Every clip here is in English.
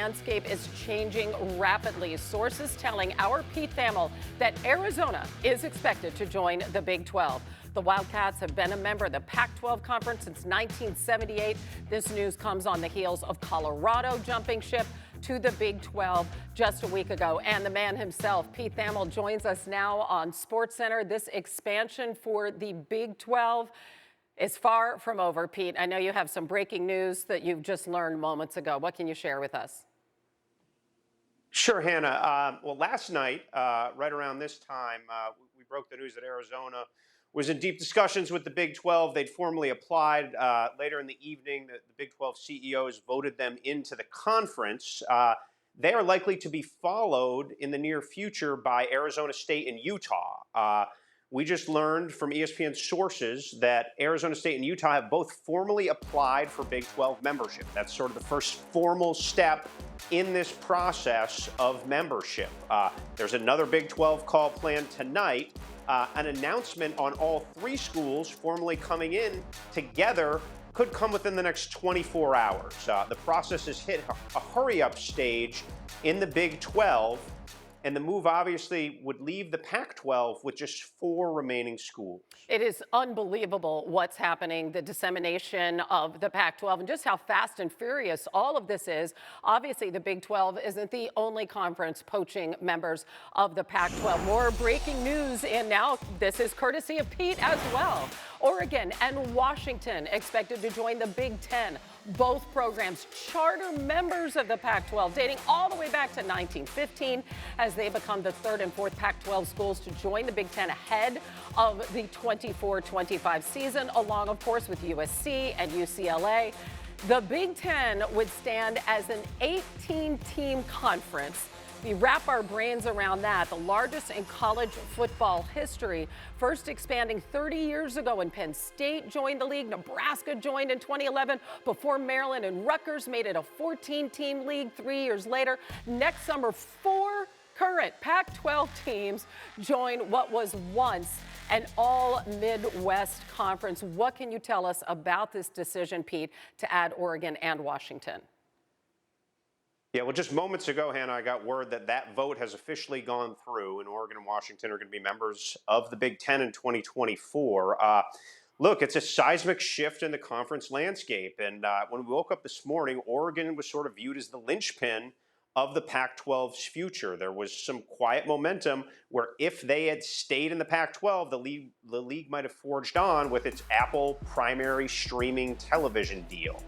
landscape is changing rapidly. Sources telling our Pete Thamel that Arizona is expected to join the Big 12. The Wildcats have been a member of the Pac-12 conference since 1978. This news comes on the heels of Colorado jumping ship to the Big 12 just a week ago. And the man himself, Pete Thamel, joins us now on SportsCenter. This expansion for the Big 12 is far from over. Pete, I know you have some breaking news that you've just learned moments ago. What can you share with us? Sure, Hannah. Well, last night, right around this time, we broke the news that Arizona was in deep discussions with the Big 12. They'd formally applied. Later in the evening, the Big 12 CEOs voted them into the conference. They are likely to be followed in the near future by Arizona State and Utah. We just learned from ESPN sources that Arizona State and Utah have both formally applied for Big 12 membership. That's sort of the first formal step in this process of membership. There's another Big 12 call planned tonight. An announcement on all three schools formally coming in together could come within the next 24 hours. The process has hit a hurry-up stage in the Big 12. And the move obviously would leave the Pac-12 with just 4 remaining schools. It is unbelievable what's happening, the dissemination of the Pac-12 and just how fast and furious all of this is. Obviously, the Big 12 isn't the only conference poaching members of the Pac-12. More breaking news, and now this is courtesy of Pete as well. Oregon and Washington expected to join the Big 10. Both programs charter members of the Pac-12 dating all the way back to 1915 as they become the 3rd and 4th Pac-12 schools to join the Big 10 ahead of the 24-25 season, along, of course, with USC and UCLA. The Big 10 would stand as an 18-team conference. We wrap our brains around that, the largest in college football history, first expanding 30 years ago when Penn State joined the league. Nebraska joined in 2011 before Maryland and Rutgers made it a 14-team league 3 years later. Next summer, 4 current Pac-12 teams join what was once an all-Midwest conference. What can you tell us about this decision, Pete, to add Oregon and Washington? Yeah, well, just moments ago, Hannah, I got word that that vote has officially gone through, and Oregon and Washington are going to be members of the Big 10 in 2024. Look, it's a seismic shift in the conference landscape. And when we woke up this morning, Oregon was sort of viewed as the linchpin of the Pac-12's future. There was some quiet momentum where if they had stayed in the Pac-12, the league might have forged on with its Apple primary streaming television deal.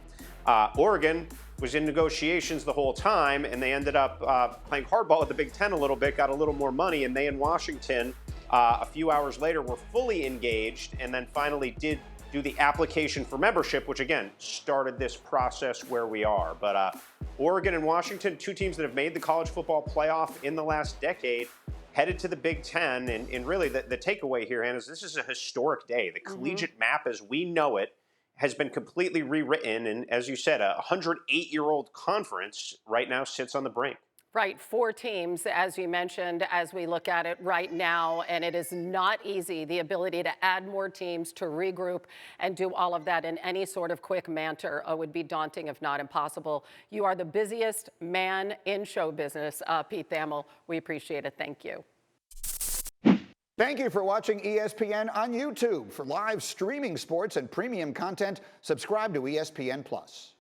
Oregon was in negotiations the whole time, and they ended up playing hardball with the Big Ten a little bit, got a little more money, and they and Washington, a few hours later, were fully engaged, and then finally did do the application for membership, which again started this process where we are. But Oregon and Washington, 2 teams that have made the college football playoff in the last decade, headed to the Big Ten, and really the takeaway here, Hannah, is this is a historic day. The collegiate map as we know it has been completely rewritten. And as you said, a 108-year-old conference right now sits on the brink. Right, 4 teams, as you mentioned, as we look at it right now, and it is not easy, the ability to add more teams, to regroup, and do all of that in any sort of quick manner would be daunting, if not impossible. You are the busiest man in show business, Pete Thamel. We appreciate it. Thank you. Thank you for watching ESPN on YouTube. For live streaming sports and premium content, subscribe to ESPN+.